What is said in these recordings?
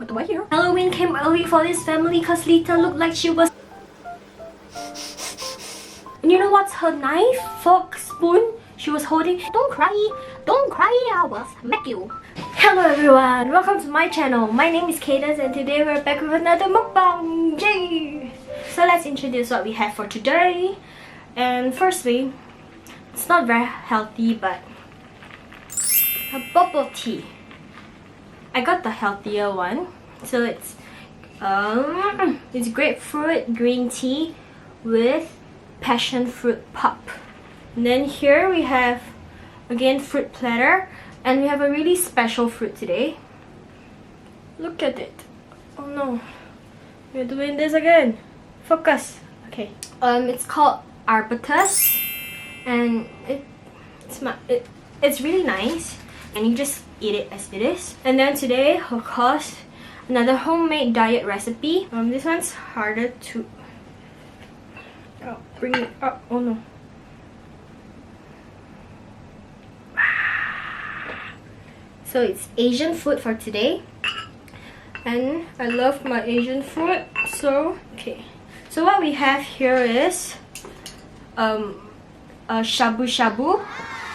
put the white here. Halloween came early for this family because Lita looked like she was... And you know what's her knife, fork, spoon she was holding? Don't cry, I will smack you. Hello everyone, welcome to my channel. My name is Cadence and today we're back with another mukbang. Yay! So let's introduce what we have for today. And firstly, it's not very healthy but a bubble tea. I got the healthier one. So it's grapefruit green tea with passion fruit pop. And then here we have again fruit platter, and we have a really special fruit today. Look at it. Oh no, we're doing this again. Focus. Okay. It's called arbutus, and it's really nice, and you just eat it as it is. And then today, of course, another homemade diet recipe. This one's harder to bring it up. Oh no. So it's Asian food for today, and I love my Asian food. So okay, so what we have here is a shabu shabu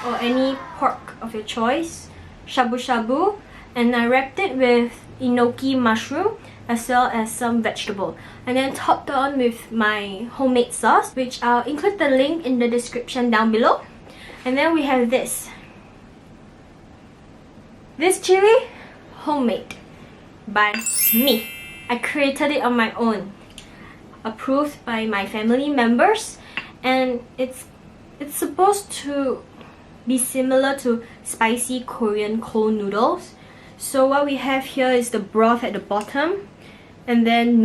or any pork of your choice, shabu shabu, and I wrapped it with enoki mushroom as well as some vegetable, and then topped on with my homemade sauce, which I'll include the link in the description down below. And then we have this chili, homemade by me. I created it on my own, approved by my family members, and it's supposed to be similar to spicy Korean cold noodles. So what we have here is the broth at the bottom, and then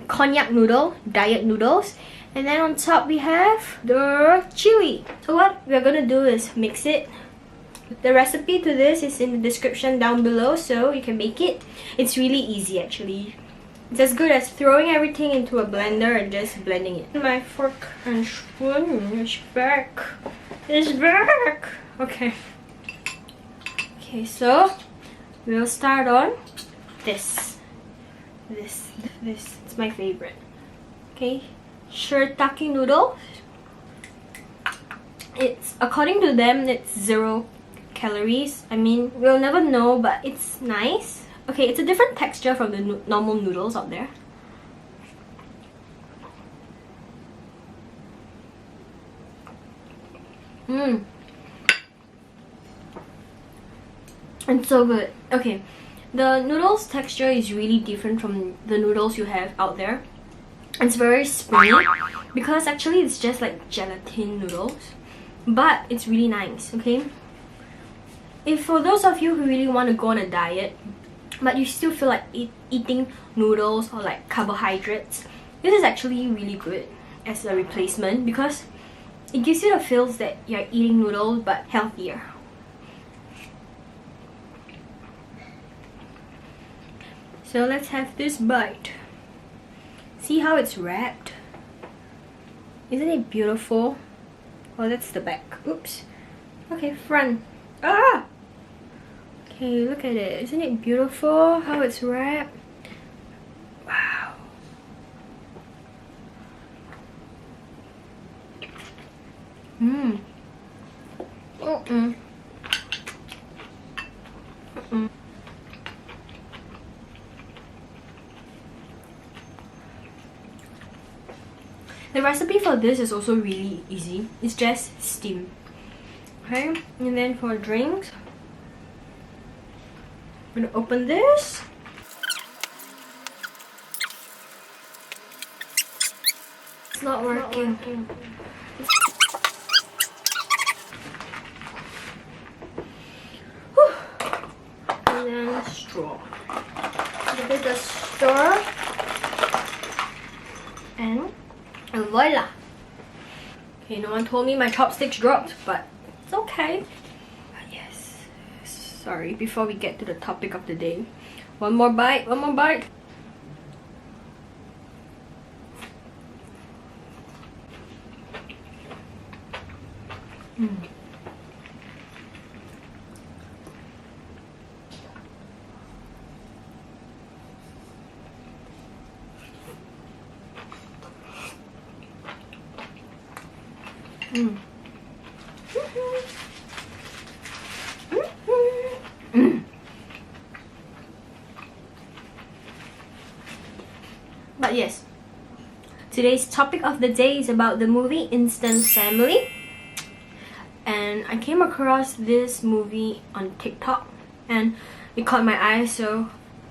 cognac noodle, diet noodles, and then on top we have the chili. So what we're gonna do is mix it. The recipe to this is in the description down below, so you can make it. It's really easy actually. It's as good as throwing everything into a blender and just blending it. My fork and spoon is back. It's back! Okay. Okay, so we'll start on this. It's my favorite. Okay, shirataki noodle. It's, according to them, it's 0 calories. I mean, we'll never know, but it's nice. Okay, it's a different texture from the normal noodles out there. It's so good. Okay, the noodles texture is really different from the noodles you have out there. It's very springy because actually it's just like gelatin noodles, but it's really nice. Okay, if for those of you who really want to go on a diet but you still feel like eating noodles or like carbohydrates, this is actually really good as a replacement because it gives you the feels that you're eating noodles but healthier. So let's have this bite. See how it's wrapped? Isn't it beautiful? Oh, that's the back. Oops. Okay, front. Ah! Okay, look at it. Isn't it beautiful how it's wrapped? Wow. The recipe for this is also really easy. It's just steam. Okay, and then for drinks, I'm gonna open this. It's not working. And then straw. Give it a stir. And voila! Okay, no one told me my chopsticks dropped, but it's okay. But yes, sorry, before we get to the topic of the day. One more bite. Mm. Mm. But yes, today's topic of the day is about the movie Instant Family. And I came across this movie on TikTok and it caught my eye, so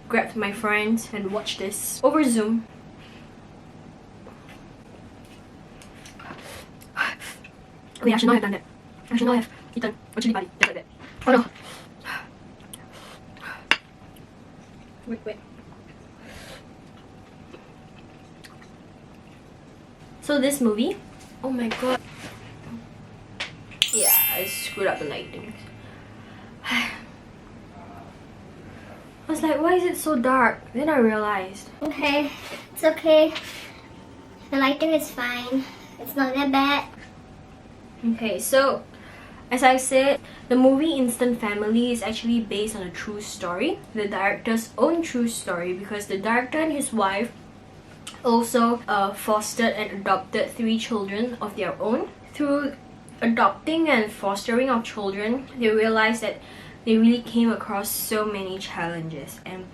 grabbed my friends and watched this over Zoom. Wait, I should not have done that. I should not have eaten a chili padi just like that. Oh no. Wait. So this movie, oh my god. Yeah, I screwed up the lighting. I was like, why is it so dark? Then I realized. Okay, it's okay. The lighting is fine. It's not that bad. Okay, so as I said, the movie Instant Family is actually based on a true story, the director's own true story, because the director and his wife also fostered and adopted 3 children of their own. Through adopting and fostering of children, they realized that they really came across so many challenges, and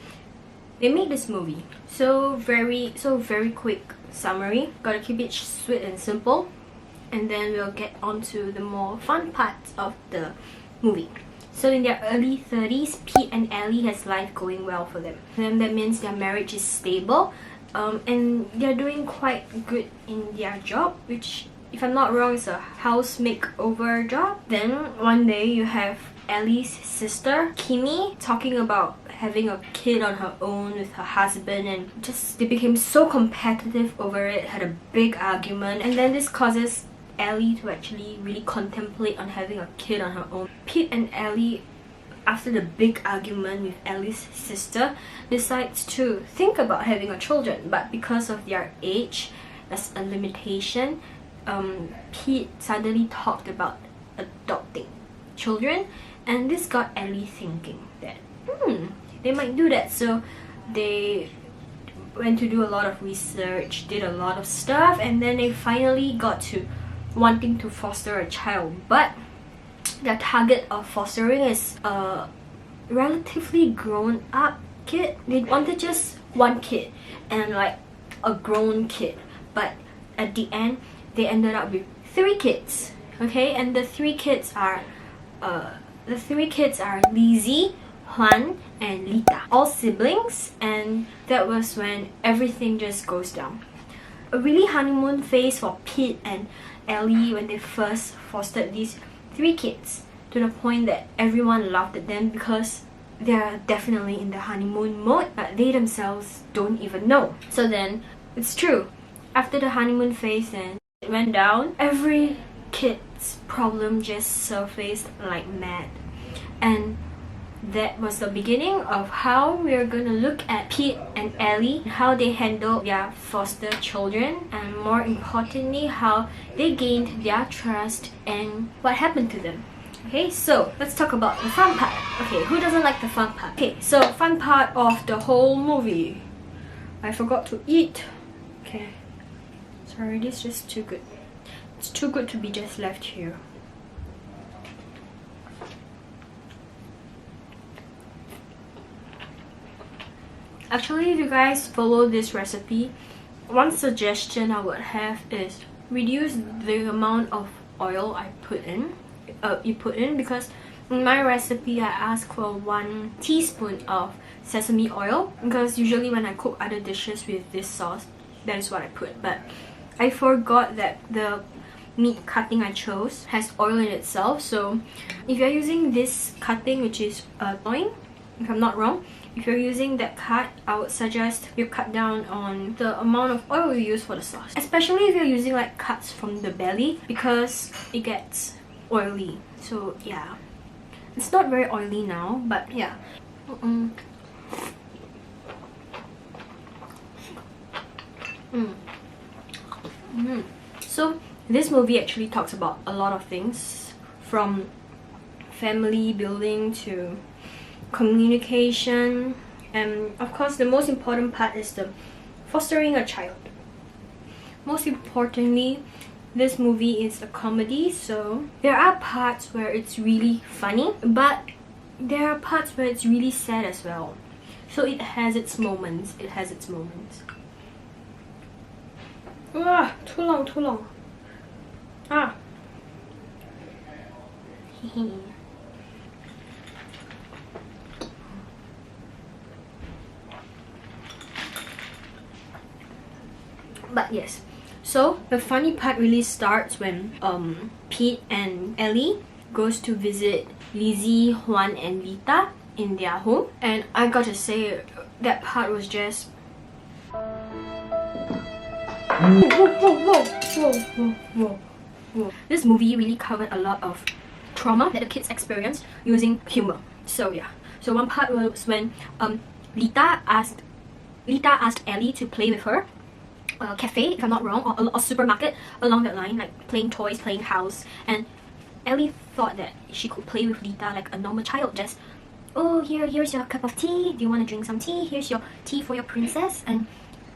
they made this movie. So very quick summary. Gotta keep it sweet and simple, and then we'll get on to the more fun parts of the movie. So in their early 30s, Pete and Ellie has life going well for them. Then that means their marriage is stable, and they're doing quite good in their job, which, if I'm not wrong, is a house makeover job. Then one day you have Ellie's sister, Kimmy, talking about having a kid on her own with her husband, and just they became so competitive over it, had a big argument, and then this causes Ellie to actually really contemplate on having a kid on her own. Pete and Ellie, after the big argument with Ellie's sister, decides to think about having a children, but because of their age as a limitation, Pete suddenly talked about adopting children, and this got Ellie thinking that they might do that. So they went to do a lot of research, did a lot of stuff, and then they finally got to wanting to foster a child. But their target of fostering is a relatively grown up kid. They wanted just one kid and like a grown kid, but at the end they ended up with 3 kids. Okay, and the 3 kids are Lizzie, Juan, and Lita, all siblings, and that was when everything just goes down. A really honeymoon phase for Pete and Ellie when they first fostered these 3 kids, to the point that everyone laughed at them because they're definitely in the honeymoon mode, but they themselves don't even know. So then, it's true, after the honeymoon phase then it went down, every kid's problem just surfaced like mad. And that was the beginning of how we're gonna look at Pete and Ellie, how they handle their foster children, and more importantly, how they gained their trust and what happened to them. Okay, so let's talk about the fun part. Okay, who doesn't like the fun part? Okay, so fun part of the whole movie. I forgot to eat. Okay, sorry, this is just too good. It's too good to be just left here. Actually, if you guys follow this recipe, one suggestion I would have is reduce the amount of oil you put in, because in my recipe I ask for 1 teaspoon of sesame oil, because usually when I cook other dishes with this sauce, that is what I put. But I forgot that the meat cutting I chose has oil in itself, so if you're using this cutting, which is loin, if I'm not wrong, if you're using that cut, I would suggest you cut down on the amount of oil you use for the sauce, especially if you're using like cuts from the belly, because it gets oily. So yeah, it's not very oily now, but yeah. So this movie actually talks about a lot of things, from family building to communication, and of course the most important part is the fostering a child. Most importantly, this movie is a comedy, so there are parts where it's really funny, but there are parts where it's really sad as well. So it has its moments. It has its moments. Ah, too long, too long. Ah. But yes, so the funny part really starts when Pete and Ellie goes to visit Lizzie, Juan, and Lita in their home, and I gotta say that part was just whoa. This movie really covered a lot of trauma that the kids experienced using humor. So yeah, so one part was when Lita asked Ellie to play with her. Cafe, if I'm not wrong, or a supermarket along that line, like playing toys, playing house, and Ellie thought that she could play with Lita like a normal child, just, oh, here's your cup of tea, do you want to drink some tea, here's your tea for your princess. And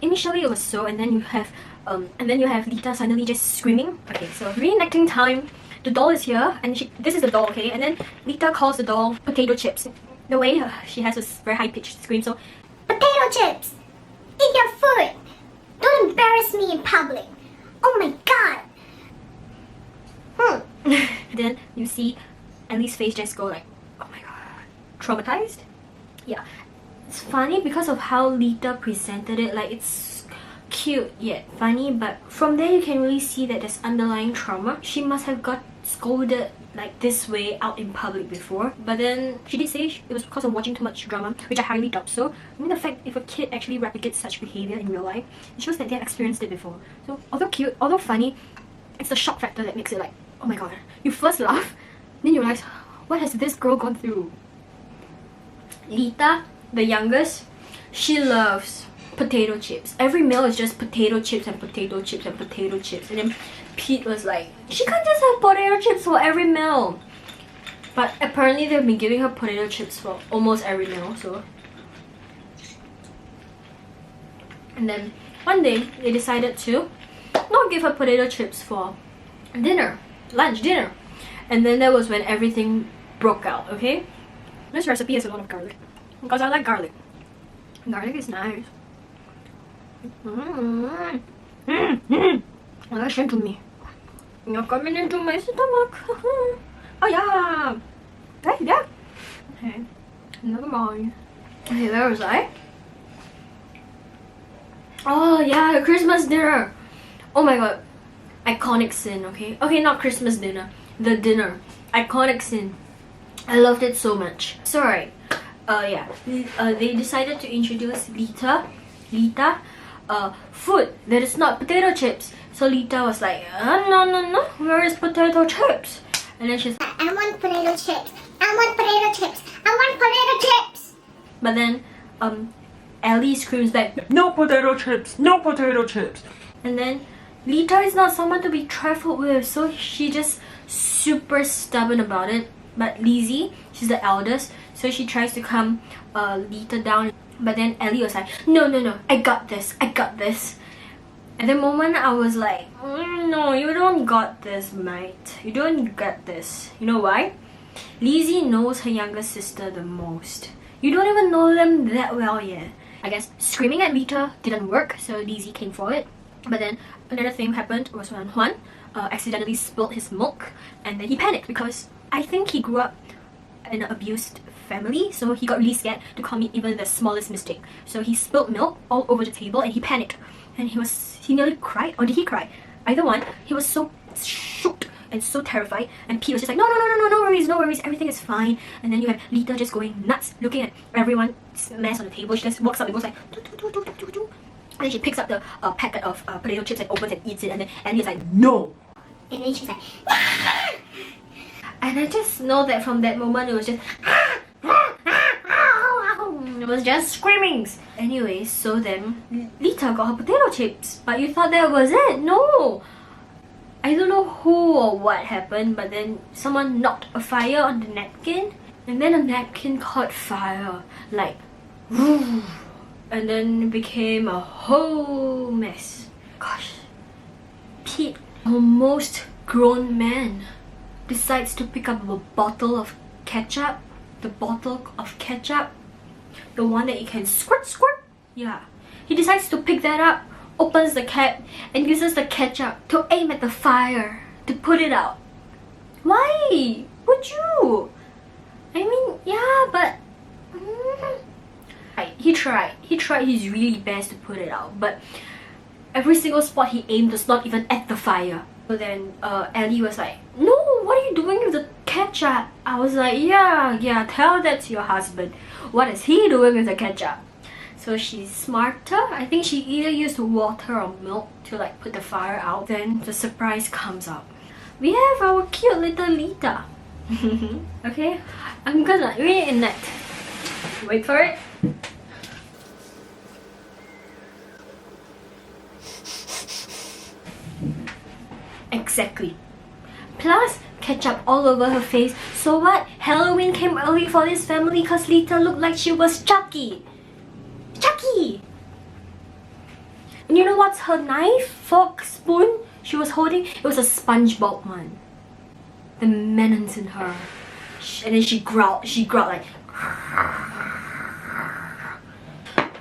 initially it was so, and then you have Lita suddenly just screaming. Okay, so reenacting time. The doll is here, and this is the doll, okay, and then Lita calls the doll potato chips. The way she has a very high-pitched scream, so Potato chips! Eat your food! Don't embarrass me in public! Oh my god! Then you see Ellie's face just go like, oh my god, traumatized? Yeah. It's funny because of how Lita presented it, like it's cute yet funny, but from there you can really see that there's underlying trauma. She must have got scolded like this way out in public before, but then she did say it was because of watching too much drama, which I highly doubt so. I mean, the fact if a kid actually replicates such behavior in real life, it shows that they have experienced it before. So although cute, although funny, it's the shock factor that makes it like, oh my god. You first laugh, then you realize, what has this girl gone through? Lita, the youngest, she loves potato chips. Every meal is just potato chips and potato chips and potato chips. And then Pete was like, she can't just have potato chips for every meal. But apparently they've been giving her potato chips for almost every meal, so. And then one day they decided to not give her potato chips for dinner, dinner. And then that was when everything broke out, okay? This recipe has a lot of garlic, because I like garlic. Garlic is nice. Listen to me. You're coming into my stomach. Oh yeah. Hey, yeah. Okay. Never mind. Okay, where was I? Oh yeah, Christmas dinner. Oh my god. Iconic scene, okay? Okay, not Christmas dinner. The dinner. Iconic scene. I loved it so much. So right. Yeah. They decided to introduce Lita, food that is not potato chips. So Lita was like, no, where is potato chips? And then she's like, I want potato chips. I want potato chips. I want potato chips. but then Ellie screams back, No potato chips! No potato chips! and then Lita is not someone to be trifled with, so she just super stubborn about it. But Lizzie, she's the eldest, so she tries to calm Lita down. But then Ellie was like, no, I got this. At the moment I was like, no, you don't got this, mate. You don't get this. You know why? Lizzie knows her younger sister the most. You don't even know them that well yet. I guess screaming at Lita didn't work, so Lizzie came for it. But then another thing happened was when Juan accidentally spilled his milk, and then he panicked because I think he grew up in an abused family, so he got really scared to commit even the smallest mistake. So he spilled milk all over the table and he panicked, and he nearly cried, or did he cry? Either one. He was so shocked and so terrified, and Pete was just like, no worries, everything is fine. And then you have Lita just going nuts, looking at everyone's mess on the table. She just walks up and goes like, do. And then she picks up the packet of potato chips and opens and eats it, and then Ellie is like, no. And then she's like, and I just know that from that moment it was just it was just screamings. Anyway, so then Lita got her potato chips, but you thought that was it? No, I don't know who or what happened, but then someone knocked a fire on the napkin, and then the napkin caught fire, like and then it became a whole mess. Gosh, Pete almost grown man decides to pick up a bottle of ketchup. The bottle of ketchup, the one that you can squirt squirt. Yeah, he decides to pick that up, opens the cap, and uses the ketchup to aim at the fire to put it out. Why would you? I mean, yeah, but he tried his really best to put it out, but every single spot he aimed was not even at the fire. So then Ellie was like, no, what are you doing with the ketchup? I was like, yeah, tell that to your husband. What is he doing with the ketchup? So she's smarter. I think she either used water or milk to like put the fire out. Then the surprise comes out. We have our cute little Lita. Okay, I'm gonna reenact. Wait for it. Exactly. Plus, ketchup all over her face. So what? Halloween came early for this family because Lita looked like she was Chucky. Chucky! And you know what's her knife, fork, spoon she was holding? It was a SpongeBob one. The menace in her. And then she growled like...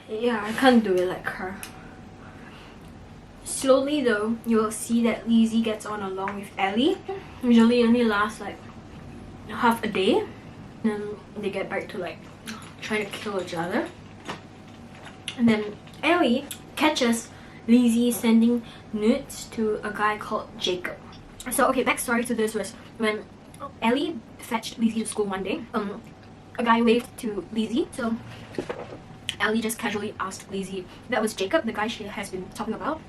Yeah, I can't do it like her. Slowly though, you will see that Lizzie gets on along with Ellie. Usually only lasts like half a day. And then they get back to like trying to kill each other. And then Ellie catches Lizzie sending nudes to a guy called Jacob. So okay, backstory to this was when Ellie fetched Lizzie to school one day. A guy waved to Lizzie. So Ellie just casually asked Lizzie, that was Jacob, the guy she has been talking about.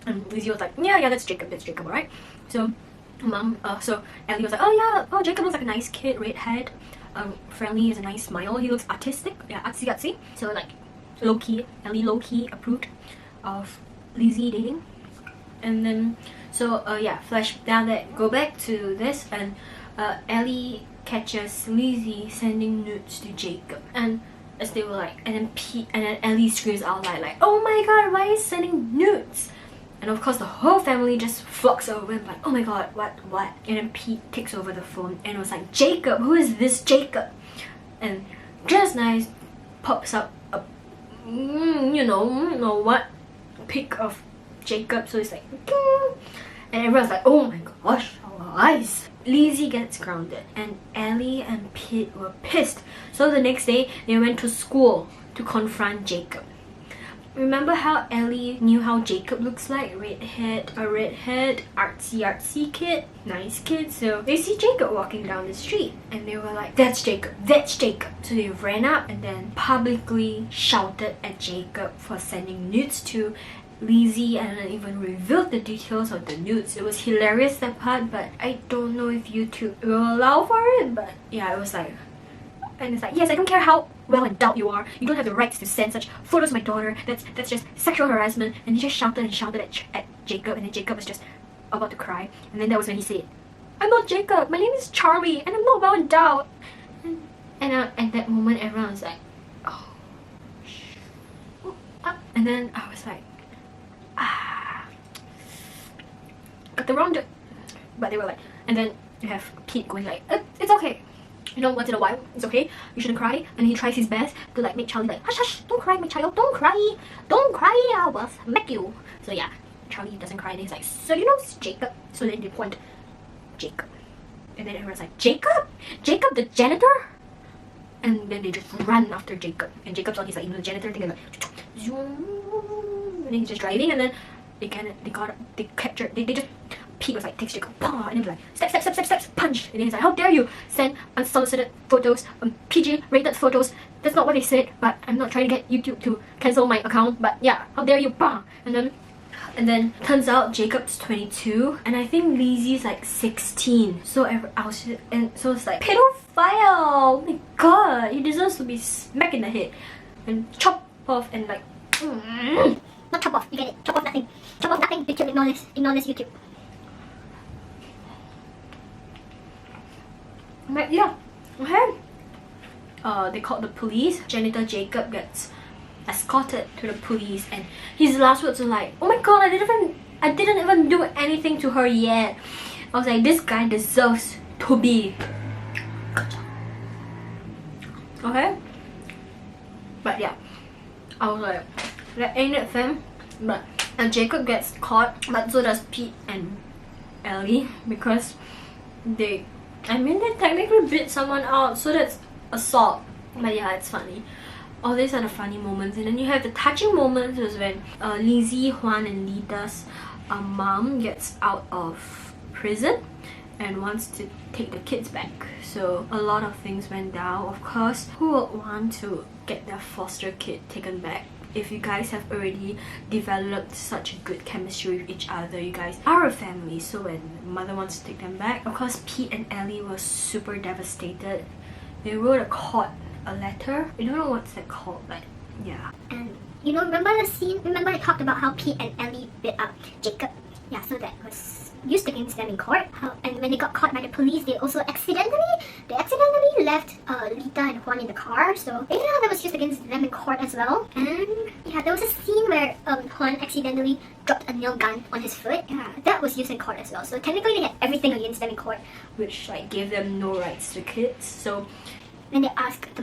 And Lizzie was like, yeah, that's Jacob, alright. So so Ellie was like, oh Jacob looks like a nice kid, redhead, friendly, has a nice smile, he looks artistic, yeah, artsy. So like Ellie low-key approved of Lizzie dating. And then so flash down that, go back to this, and Ellie catches Lizzie sending nudes to Jacob, and as they were like, and then Ellie screams out loud like, oh my god, why is he sending nudes? And of course the whole family just flocks over and like, oh my god, what? And then Pete takes over the phone and was like, Jacob, who is this Jacob? And just nice pops up a you know what, pic of Jacob. So it's like, and everyone's like, oh my gosh, our eyes. Lizzie gets grounded and Ellie and Pete were pissed. So the next day they went to school to confront Jacob. Remember how Ellie knew how Jacob looks like? Redhead, artsy kid, nice kid. So they see Jacob walking down the street and they were like, that's Jacob. So they ran up and then publicly shouted at Jacob for sending nudes to Lizzie, and then even revealed the details of the nudes. It was hilarious, that part, but I don't know if YouTube will allow for it. But yeah, it was like, and it's like, yes, I don't care how well endowed you are, you don't have the rights to send such photos of my daughter. That's just sexual harassment. And he just shouted at Jacob, and then Jacob was just about to cry. And then that was when he said, I'm not Jacob, my name is Charlie, and I'm not well endowed. And at that moment everyone was like, oh, and then I was like, got the wrong but they were like, and then you have Pete going like, it's okay, you know, once in a while it's okay, you shouldn't cry. And he tries his best to like make Charlie like, hush, don't cry my child, don't cry, I will smack you. So yeah, Charlie doesn't cry and he's like, so you know it's Jacob. So then they point Jacob, and then everyone's like, Jacob the janitor. And then they just run after Jacob, and Jacob's on his like, you know, the janitor thing, and like zoom. And then he's just driving, and then they captured, they just, Pete was like, takes Jacob, and then like, steps, punch. And then he's like, how dare you send unsolicited photos, PG rated photos. That's not what they said, but I'm not trying to get YouTube to cancel my account, but yeah, how dare you, and then turns out Jacob's 22 and I think Lizzie's like 16. So so it's like, pedophile, oh my god, he deserves to be smacked in the head and chop off and like, Not chop off, you get it. Chop off nothing. Chop off nothing. Picture, ignore this YouTube. But yeah, okay. They called the police. Janitor Jacob gets escorted to the police, and his last words were like, oh my god, I didn't even I didn't even do anything to her yet. I was like, this guy deserves to be. Okay? But yeah, I was like, that ain't it, fam. But and Jacob gets caught, but so does Pete and Ellie, because they technically beat someone out, so that's assault. But yeah, it's funny. All these are the funny moments, and then you have the touching moments was when Lizzie, Juan, and Lita's mom gets out of prison and wants to take the kids back. So a lot of things went down. Of course, who would want to get their foster kid taken back? If you guys have already developed such a good chemistry with each other, you guys are a family. So when mother wants to take them back, of course Pete and Ellie were super devastated. They wrote a letter. I don't know what's that called, but yeah. And you know, remember the scene? Remember I talked about how Pete and Ellie beat up Jacob? Yeah, so that was used against them in court. And when they got caught by the police, they accidentally left Lita and Juan in the car. So yeah, that was used against them in court as well. And yeah, there was a scene where Juan accidentally dropped a nail gun on his foot. Yeah, that was used in court as well. So technically they had everything against them in court, which like gave them no rights to kids. So when they asked the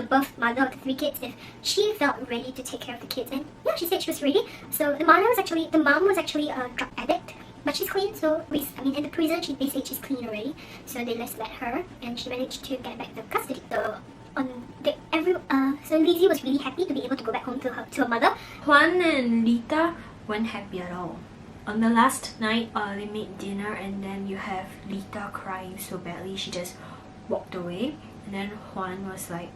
birth mother of the 3 kids if she felt ready to take care of the kids, and yeah, she said she was ready. So the mom was actually a drug addict, but she's clean. So in the prison, they say she's clean already. So they just let her, and she managed to get back the custody. So so Lizzie was really happy to be able to go back home to her mother. Juan and Lita weren't happy at all. On the last night, they made dinner, and then you have Lita crying so badly she just walked away. And then Juan was like,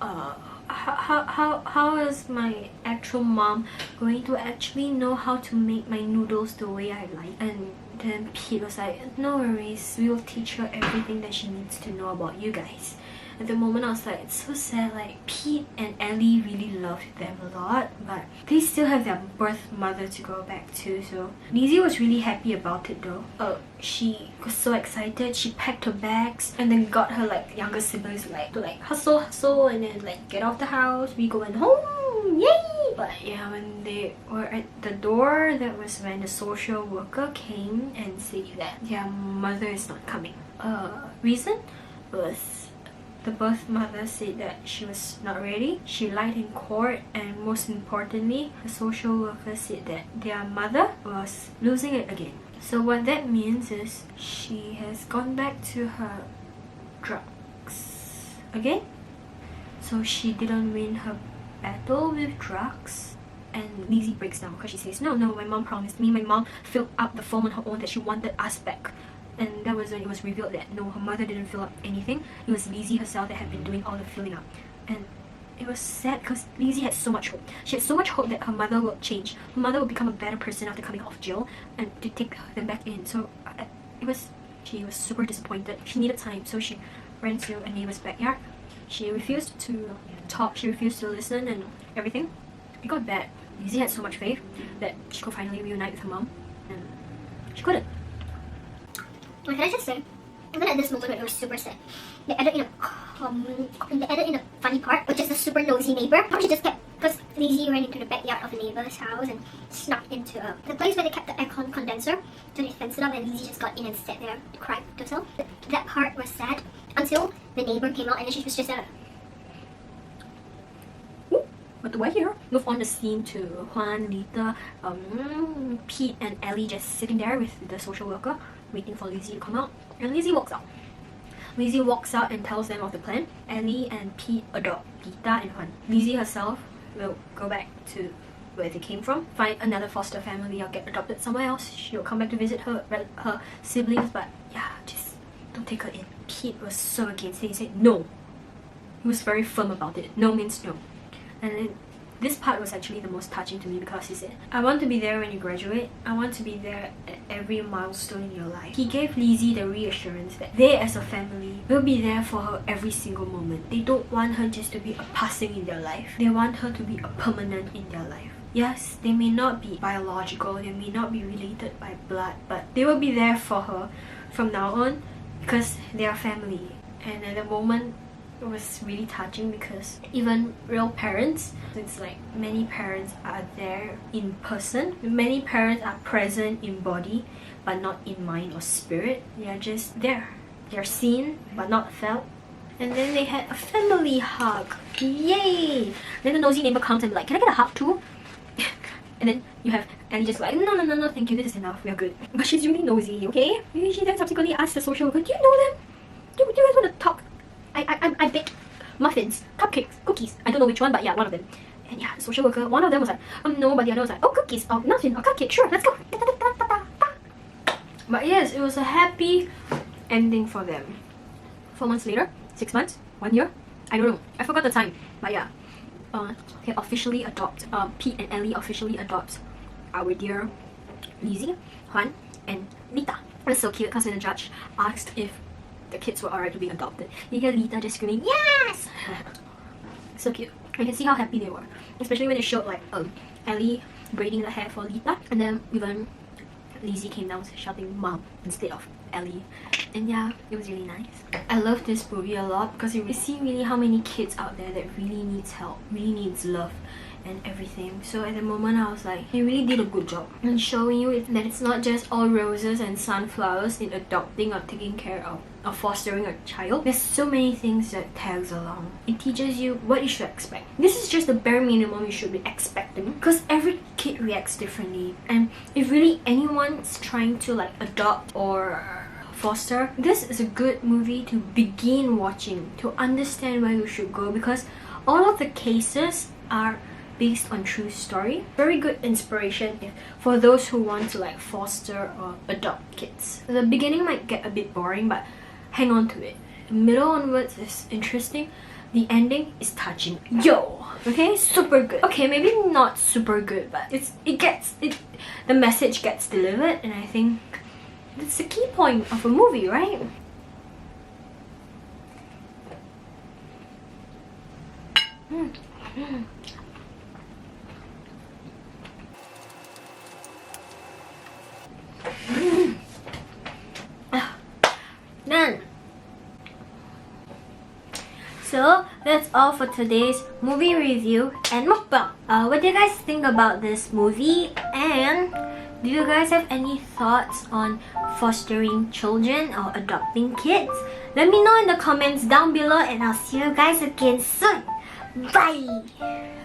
how is my actual mom going to actually know how to make my noodles the way I like? And then Pete was like, no worries, we will teach her everything that she needs to know about you guys. At the moment I was like, it's so sad, like Pete and Ellie really loved them a lot, but they still have their birth mother to go back to. So Lizzie was really happy about it though. She was so excited, she packed her bags and then got her like younger siblings to hustle and then like get off the house, we going home, yay! But yeah, when they were at the door, that was when the social worker came and said that their mother is not coming. Reason was the birth mother said that she was not ready. She lied in court, and most importantly, the social worker said that their mother was losing it again. So what that means is she has gone back to her drugs again. So she didn't win her battle with drugs. And Lizzie breaks down because she says, no, my mom promised me. My mom filled up the form on her own that she wanted us back. And that was when it was revealed that no, her mother didn't fill up anything. It was Lizzie herself that had been doing all the filling up. And it was sad because Lizzie had so much hope. She had so much hope that her mother would change. Her mother would become a better person after coming out of jail and to take them back in. So she was super disappointed. She needed time, so she ran to a neighbor's backyard. She refused to talk. She refused to listen and everything. It got bad. Lizzie had so much faith that she could finally reunite with her mom, and she couldn't. What can I just say? Even at this moment when it was super sad, they added in a funny part, which is the super nosy neighbor. She just kept, because Lizzie ran into the backyard of the neighbor's house and snuck into the place where they kept the aircon condenser. So they fenced it up, and Lizzie just got in and sat there to cry to herself. That part was sad until the neighbor came out, and then she was just What do I hear? Move on the scene to Juan, Lita, Pete and Ellie just sitting there with the social worker, waiting for Lizzie to come out. And Lizzie walks out. Lizzie walks out and tells them of the plan. Ellie and Pete adopt Lita and Juan. Lizzie herself will go back to where they came from, find another foster family or get adopted somewhere else. She'll come back to visit her siblings, but yeah, just don't take her in. Pete was so against it. He said no. He was very firm about it. No means no. And then this part was actually the most touching to me because he said, I want to be there when you graduate. I want to be there at every milestone in your life. He gave Lizzie the reassurance that they as a family will be there for her every single moment. They don't want her just to be a passing in their life. They want her to be a permanent in their life. Yes, they may not be biological, they may not be related by blood, but they will be there for her from now on because they are family. And at the moment it was really touching because even real parents, it's like many parents are there in person. Many parents are present in body but not in mind or spirit. They are just there. They're seen but not felt. And then they had a family hug. Yay! Then the nosy neighbor comes and be like, can I get a hug too? And then you have Ellie just like, no, thank you, this is enough, we're good. But she's really nosy, okay? She then subsequently asked the social worker, do you know them? Do you guys want to talk? I baked muffins, cupcakes, cookies. I don't know which one, but yeah, one of them. And yeah, the social worker, one of them was like, no, but the other was like, oh, cookies, oh, muffin, oh, cupcake, sure, let's go. But yes, it was a happy ending for them. 4 months later, 6 months, 1 year, I don't know. I forgot the time, but yeah. They officially adopt, Pete and Ellie officially adopt our dear Lizzie, Juan, and Lita. It was so cute because when the judge asked if the kids were alright to be adopted, you hear Lita just screaming, yes! So cute. You can see how happy they were. Especially when they showed like Ellie braiding the hair for Lita, and then even Lizzie came down shouting mom instead of Ellie. And yeah, it was really nice. I love this movie a lot because you see really how many kids out there that really needs help, really needs love and everything. So at the moment I was like, he really did a good job in showing you that it's not just all roses and sunflowers in adopting or taking care of or fostering a child. There's so many things that tags along. It teaches you what you should expect. This is just the bare minimum you should be expecting because every kid reacts differently, and if really anyone's trying to like adopt or foster, this is a good movie to begin watching to understand where you should go, because all of the cases are based on true story. Very good inspiration for those who want to like foster or adopt kids. The beginning might get a bit boring, but hang on to it. The middle onwards is interesting. The ending is touching. Yo! Okay? Super good. Okay, maybe not super good, but the message gets delivered, and I think that's the key point of a movie, right? Done. So that's all for today's movie review and mukbang. What do you guys think about this movie, and do you guys have any thoughts on fostering children or adopting kids? Let me know in the comments down below, and I'll see you guys again soon. Bye!